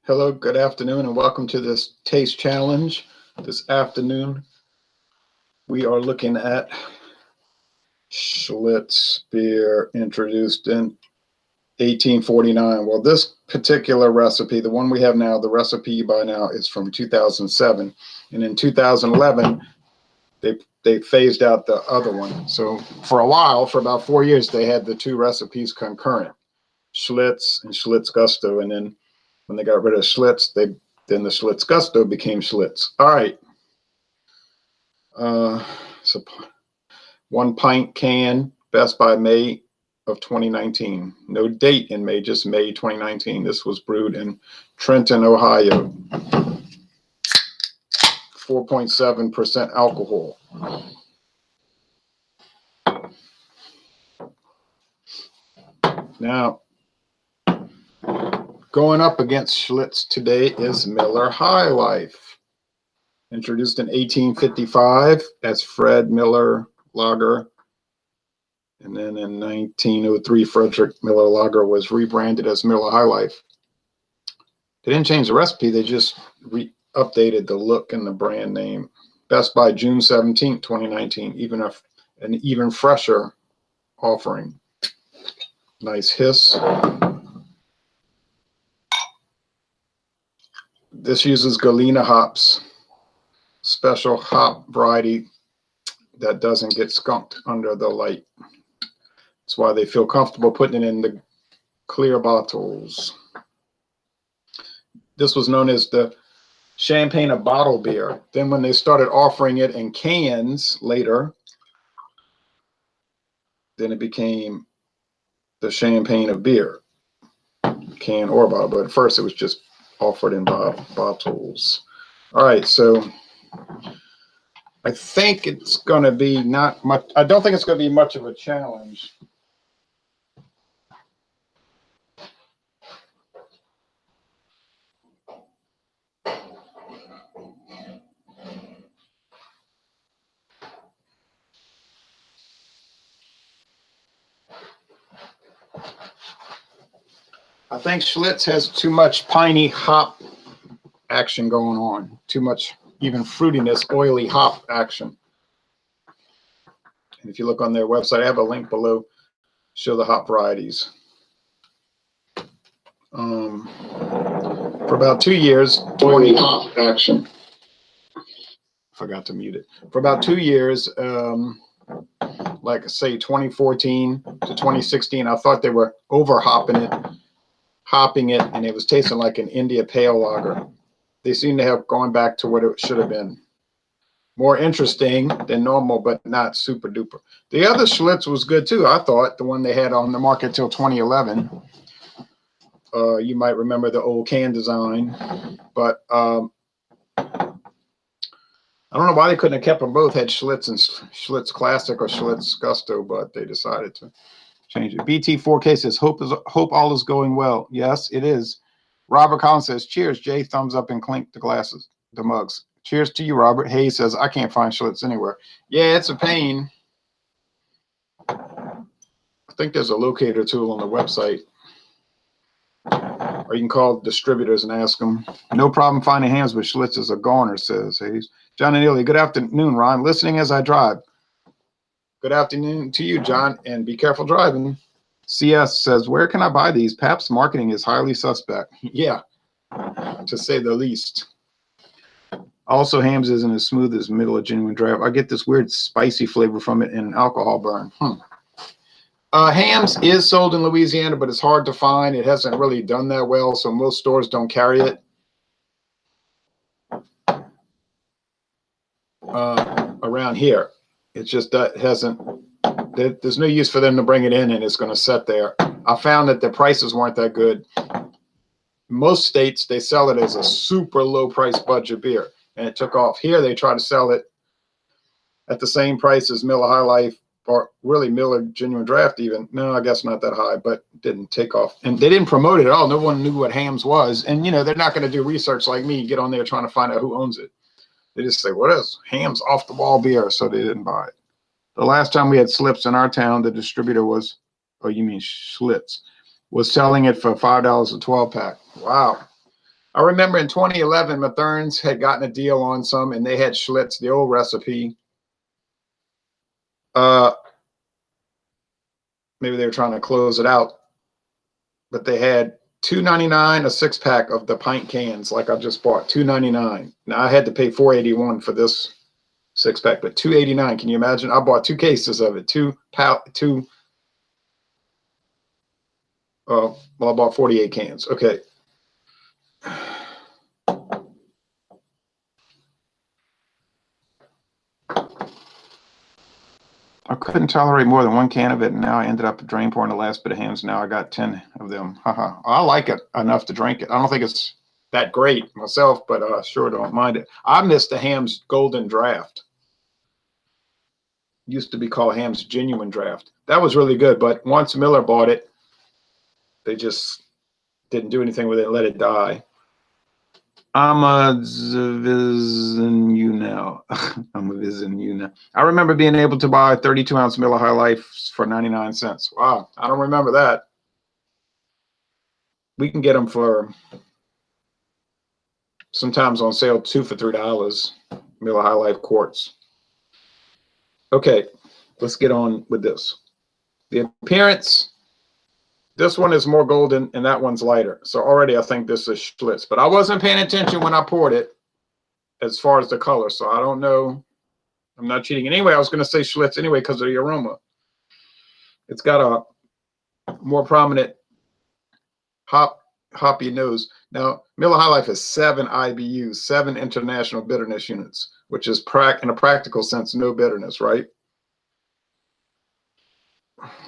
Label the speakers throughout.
Speaker 1: Hello, good afternoon, and welcome to this taste challenge. This afternoon, we are looking at Schlitz beer introduced in 1849. Well, this particular recipe, the one we have now, the recipe by now is from 2007. And in 2011, they phased out the other one. So for a while, for about 4 years, they had the two recipes concurrent, Schlitz and Schlitz Gusto. And then when they got rid of Schlitz, then the Schlitz Gusto became Schlitz. All right. So 1 pint can, best by May of 2019. No date in May, just May 2019. This was brewed in Trenton, Ohio. 4.7% alcohol. Now, going up against Schlitz today is Miller High Life. Introduced in 1855 as Fred Miller Lager. And then in 1903, Frederick Miller Lager was rebranded as Miller High Life. They didn't change the recipe, they just updated the look and the brand name. Best by June 17, 2019, an even fresher offering. Nice hiss. This uses Galena hops, special hop variety that doesn't get skunked under the light. That's why they feel comfortable putting it in the clear bottles. This was known as the Champagne of bottle beer. Then when they started offering it in cans later, then it became the Champagne of beer, can or bottle. But at first it was just offered in bottles. All right, so I think it's going to be not much. I don't think it's going to be much of a challenge. I think Schlitz has too much piney hop action going on. Too much even fruitiness, oily hop action. And if you look on their website, I have a link below, show the hop varieties. For about 2 years, oily hop action. Forgot to mute it. For about 2 years, like say 2014 to 2016, I thought they were over hopping it, and it was tasting like an India Pale Lager. They seem to have gone back to what it should have been. More interesting than normal, but not super duper. The other Schlitz was good too, I thought, the one they had on the market till 2011. You might remember the old can design, but I don't know why they couldn't have kept them both, had Schlitz and Schlitz Classic or Schlitz Gusto, but they decided to change it. BT4K says, hope all is going well. Yes, it is. Robert Collins says, cheers, Jay. Thumbs up and clink the mugs. Cheers to you, Robert. Hayes says, I can't find Schlitz anywhere. Yeah, it's a pain. I think there's a locator tool on the website. Or you can call distributors and ask them. No problem finding hams with Schlitz is a goner, says Hayes. John and Illy, good afternoon, Ron. Listening as I drive. Good afternoon to you, John, and be careful driving. CS says, where can I buy these? Pabst marketing is highly suspect. Yeah, to say the least. Also, hams isn't as smooth as middle of genuine draft. I get this weird spicy flavor from it and alcohol burn. Hams is sold in Louisiana, but it's hard to find. It hasn't really done that well, so most stores don't carry it. Around here. It's just that it hasn't, there's no use for them to bring it in and it's going to sit there. I found that the prices weren't that good. Most states, they sell it as a super low price budget beer, and it took off. Here, they try to sell it at the same price as Miller High Life, or really Miller Genuine Draft even. No, I guess not that high, but didn't take off. And they didn't promote it at all. No one knew what hams was. And, you know, they're not going to do research like me, get on there trying to find out who owns it. They just say, what is hams off the wall beer? So they didn't buy it. The last time we had Schlitz in our town, the distributor was, oh, you mean Schlitz, was selling it for $5 a 12-pack. Wow. I remember in 2011, Mathern's had gotten a deal on some, and they had Schlitz, the old recipe. Maybe they were trying to close it out, but they had $2.99 a 6-pack of the pint cans, like I just bought, $2.99. Now I had to pay $4.81 for this 6-pack, but $2.89. Can you imagine? I bought 2 cases of it, well, I bought 48 cans. Okay. I couldn't tolerate more than 1 can of it, and now I ended up drain pouring the last bit of hams. Now I got 10 of them. Haha. I like it enough to drink it. I don't think it's that great myself, but sure don't mind it. I missed the Ham's Golden Draft. Used to be called Ham's Genuine Draft. That was really good, but once Miller bought it, they just didn't do anything with it and let it die. I'm visiting you now. I'm visiting you now. I remember being able to buy 32-ounce Miller High Life for 99 cents. Wow, I don't remember that. We can get them for sometimes on sale 2 for $3. Miller High Life quarts. Okay, let's get on with this. The appearance. This one is more golden and that one's lighter. So already I think this is Schlitz, but I wasn't paying attention when I poured it as far as the color. So I don't know. I'm not cheating. Anyway, I was going to say Schlitz anyway because of the aroma. It's got a more prominent hoppy nose. Now, Miller High Life is 7 IBUs, 7 international bitterness units, which is in a practical sense, no bitterness, right?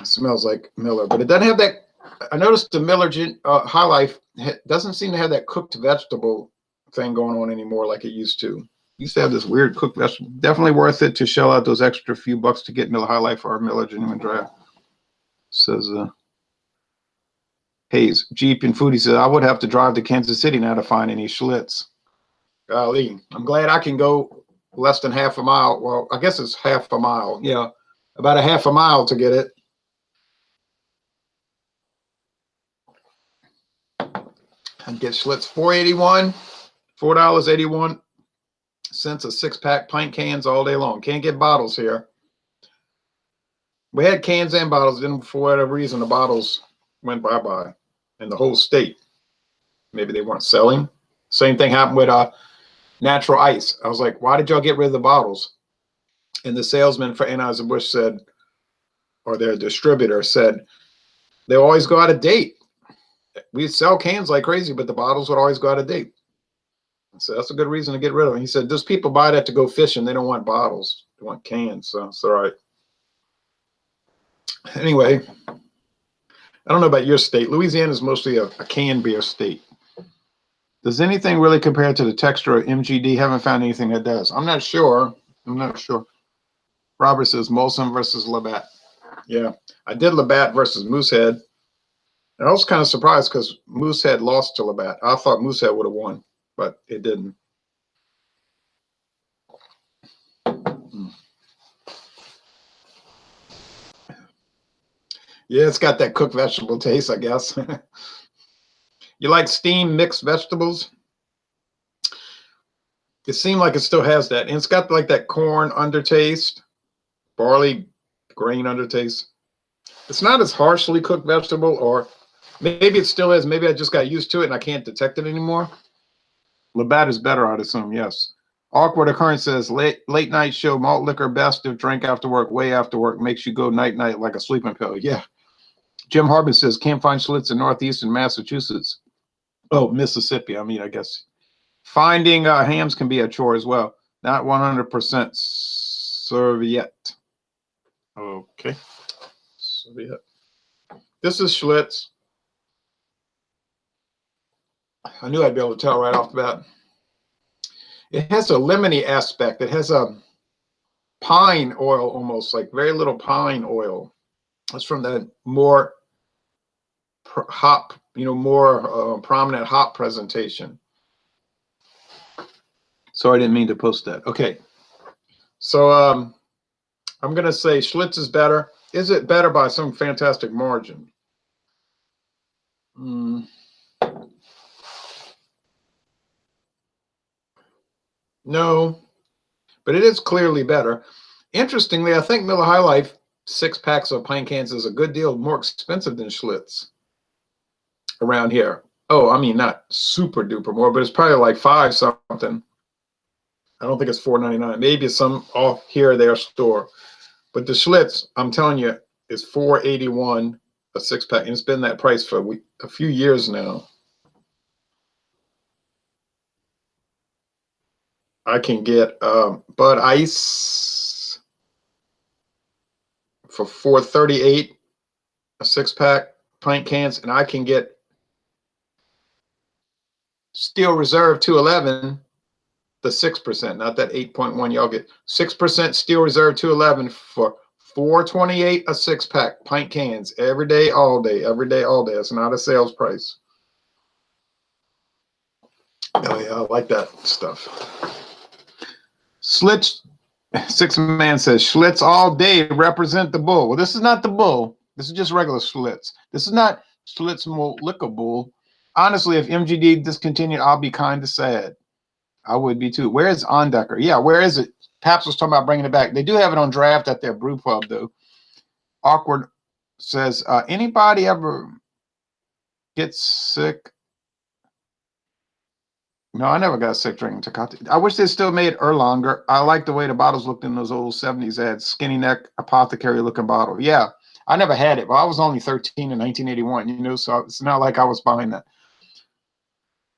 Speaker 1: It smells like Miller, but it doesn't have that. I noticed the Miller High Life doesn't seem to have that cooked vegetable thing going on anymore like it used to. Used to have this weird cooked vegetable. Definitely worth it to shell out those extra few bucks to get Miller High Life or Miller Genuine Draft. Says Hayes. Jeep and Foodie says, I would have to drive to Kansas City now to find any Schlitz. Golly, I'm glad I can go less than half a mile. Well, I guess it's half a mile. Yeah, about a half a mile to get it. And get Schlitz $4.81, $4.81 a 6-pack pint cans all day long. Can't get bottles here. We had cans and bottles, then for whatever reason the bottles went bye-bye in the whole state. Maybe they weren't selling. Same thing happened with natural ice. I was like, why did y'all get rid of the bottles? And the salesman for Anheuser-Busch said, or their distributor said, they always go out of date. We sell cans like crazy, but the bottles would always go out of date. So that's a good reason to get rid of them. He said, those people buy that to go fishing. They don't want bottles. They want cans. So it's all right. Anyway, I don't know about your state. Louisiana is mostly a canned beer state. Does anything really compare to the texture of MGD? Haven't found anything that does. I'm not sure. I'm not sure. Robert says Molson versus Labatt. Yeah, I did Labatt versus Moosehead. I was kind of surprised because Moosehead lost to Labatt. I thought Moosehead would have won, but it didn't. Yeah, it's got that cooked vegetable taste, I guess. You like steamed mixed vegetables? It seemed like it still has that. And it's got like that corn undertaste, barley grain undertaste. It's not as harshly cooked vegetable, or maybe it still is. Maybe I just got used to it and I can't detect it anymore. Labatt is better, I'd assume, yes. Awkward Occurrence says, late night show, malt liquor best if drink after work, way after work, makes you go night-night like a sleeping pill. Yeah. Jim Harbin says, can't find Schlitz in northeastern Massachusetts. Oh, Mississippi, I mean, I guess. Finding hams can be a chore as well. Not 100% Serviette. Okay. Serviette. This is Schlitz. I knew I'd be able to tell right off the bat. It has a lemony aspect. It has a pine oil, almost like very little pine oil. That's from the more hop, more prominent hop presentation. So I didn't mean to post that. Okay. So I'm going to say Schlitz is better. Is it better by some fantastic margin? No, but it is clearly better. Interestingly, I think Miller High Life 6-packs of pint cans is a good deal more expensive than Schlitz around here. Oh, I mean, not super duper more, but it's probably like 5 something. I don't think it's $4.99. Maybe it's some off here or there store. But the Schlitz, I'm telling you, is $4.81 a 6-pack, and it's been that price for a few years now. I can get Bud Ice for $4.38 a 6-pack pint cans, and I can get Steel Reserve 211, the 6%, not that 8.1 y'all get. 6% Steel Reserve 211 for $4.28 a 6-pack pint cans every day, all day, every day, all day. It's not a sales price. Oh yeah, I like that stuff. Schlitz, 6-man says, Schlitz all day represent the bull. Well, this is not the bull. This is just regular Schlitz. This is not Schlitz Malt Liquor Bull. Honestly, if MGD discontinued, I'll be kind of sad. I would be too. Where is Ondecker? Yeah, where is it? Pabst was talking about bringing it back. They do have it on draft at their brew pub, though. Awkward says, anybody ever get sick? No, I never got sick drinking Tecate. I wish they still made Erlanger. I like the way the bottles looked in those old 70s ads. Skinny neck, apothecary looking bottle. Yeah, I never had it, but I was only 13 in 1981, you know, so it's not like I was buying that.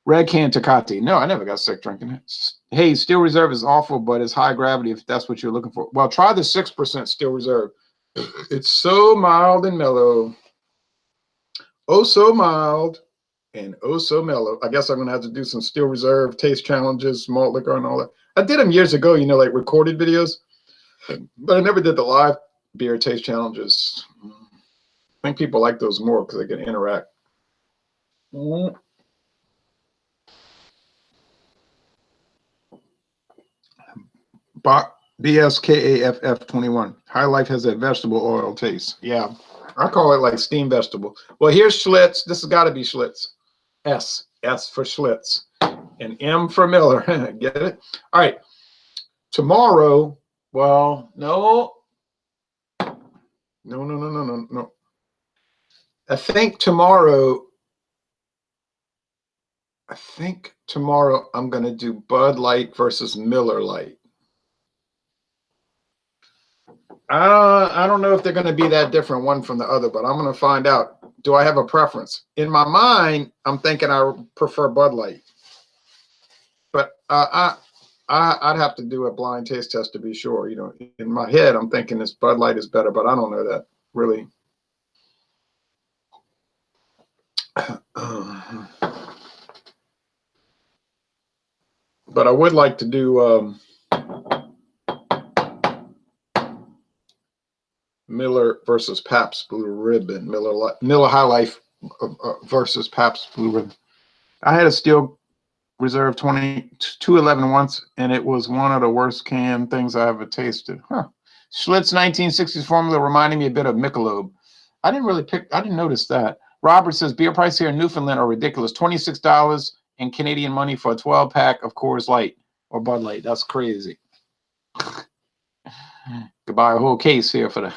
Speaker 1: Red can Tecate. No, I never got sick drinking it. Hey, Steel Reserve is awful, but it's high gravity if that's what you're looking for. Well, try the 6% Steel Reserve. It's so mild and mellow. Oh, so mild and oh, so mellow. I guess I'm going to have to do some Steel Reserve taste challenges, malt liquor and all that. I did them years ago, you know, like recorded videos, but I never did the live beer taste challenges. I think people like those more because they can interact. BSKAFF21. High Life has a vegetable oil taste. Yeah, I call it like steamed vegetable. Well, here's Schlitz. This has got to be Schlitz. S for Schlitz. And M for Miller. Get it? All right. Tomorrow, well, no. I think tomorrow I'm going to do Bud Light versus Miller Light. I don't know if they're going to be that different one from the other, but I'm going to find out. Do I have a preference? In my mind, I'm thinking I prefer Bud Light. But I'd have to do a blind taste test to be sure. You know, in my head, I'm thinking this Bud Light is better, but I don't know that really. But I would like to do Miller versus Pabst Blue Ribbon. Miller High Life versus Pabst Blue Ribbon. I had a Steel Reserve 211 once, and it was one of the worst canned things I ever tasted. Schlitz 1960s formula reminding me a bit of Michelob. I didn't notice that. Robert says beer prices here in Newfoundland are ridiculous. $26 in Canadian money for a 12-pack of Coors Light or Bud Light. That's crazy. Could buy a whole case here for the.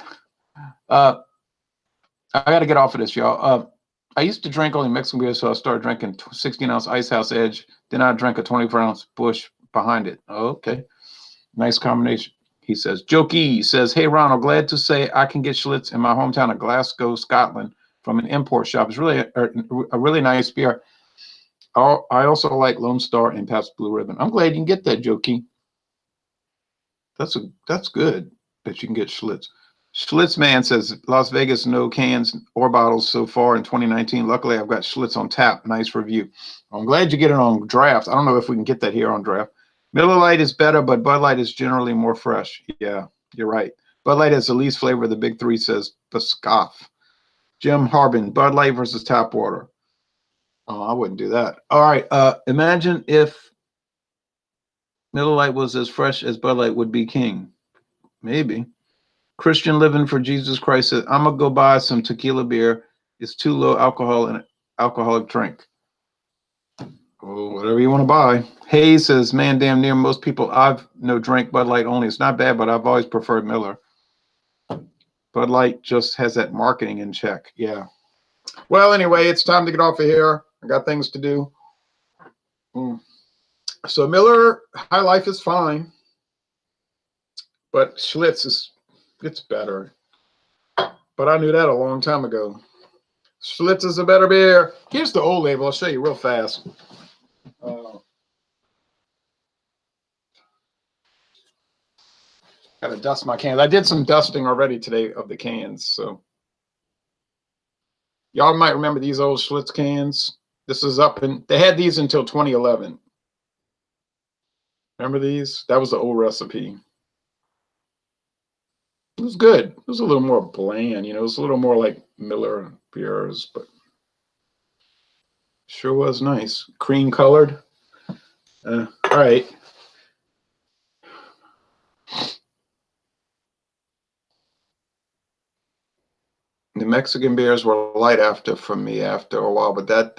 Speaker 1: I got to get off of this, y'all. I used to drink only Mexican beer, so I started drinking 16-ounce Icehouse Edge. Then I drank a 24-ounce Busch behind it. Oh, okay. Nice combination, he says. Jokey says, hey, Ronald, glad to say I can get Schlitz in my hometown of Glasgow, Scotland from an import shop. It's really a really nice beer. I also like Lone Star and Pabst Blue Ribbon. I'm glad you can get that, Jokey. That's good that you can get Schlitz. Schlitz man says Las Vegas, no cans or bottles so far in 2019. Luckily, I've got Schlitz on tap. Nice review. I'm glad you get it on draft. I don't know if we can get that here on draft. Miller Lite is better, but Bud Light is generally more fresh. Yeah, you're right. Bud Light has the least flavor of the big three, says Biscoff. Jim Harbin, Bud Light versus tap water. Oh, I wouldn't do that. All right. Imagine if Miller Lite was as fresh as Bud Light would be king. Maybe. Christian Living for Jesus Christ says, I'm going to go buy some tequila beer. It's too low alcohol and alcoholic drink. Oh, whatever you want to buy. Hayes says, man, damn near most people I've no drink Bud Light only. It's not bad, but I've always preferred Miller. Bud Light just has that marketing in check. Yeah. Well, anyway, it's time to get off of here. I got things to do. So Miller High Life is fine, but Schlitz it's better. But I knew that a long time ago. Schlitz is a better beer. Here's the old label. I'll show you real fast. Got to dust my cans. I did some dusting already today of the cans. So y'all might remember these old Schlitz cans. This is up in, they had these until 2011. Remember these? That was the old recipe. It was good. It was a little more bland, you know, it was a little more like Miller beers, but sure was nice. Cream colored. All right. The Mexican beers were light for me after a while, but that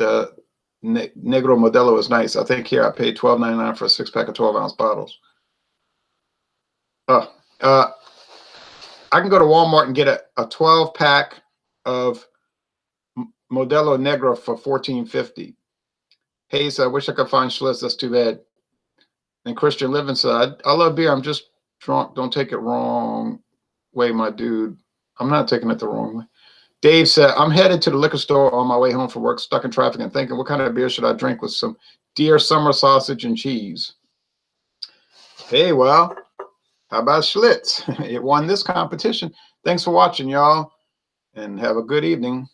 Speaker 1: Negro Modelo is nice. I think here I paid $12.99 for a 6-pack of 12-ounce bottles. I can go to Walmart and get a 12-pack of Modelo Negro for $14.50. Hayes, I wish I could find Schlitz. That's too bad. And Christian Living said, I love beer. I'm just drunk. Don't take it wrong way, my dude. I'm not taking it the wrong way. Dave said, I'm headed to the liquor store on my way home from work, stuck in traffic and thinking, what kind of beer should I drink with some deer summer sausage and cheese? Hey, well, how about Schlitz? It won this competition. Thanks for watching, y'all, and have a good evening.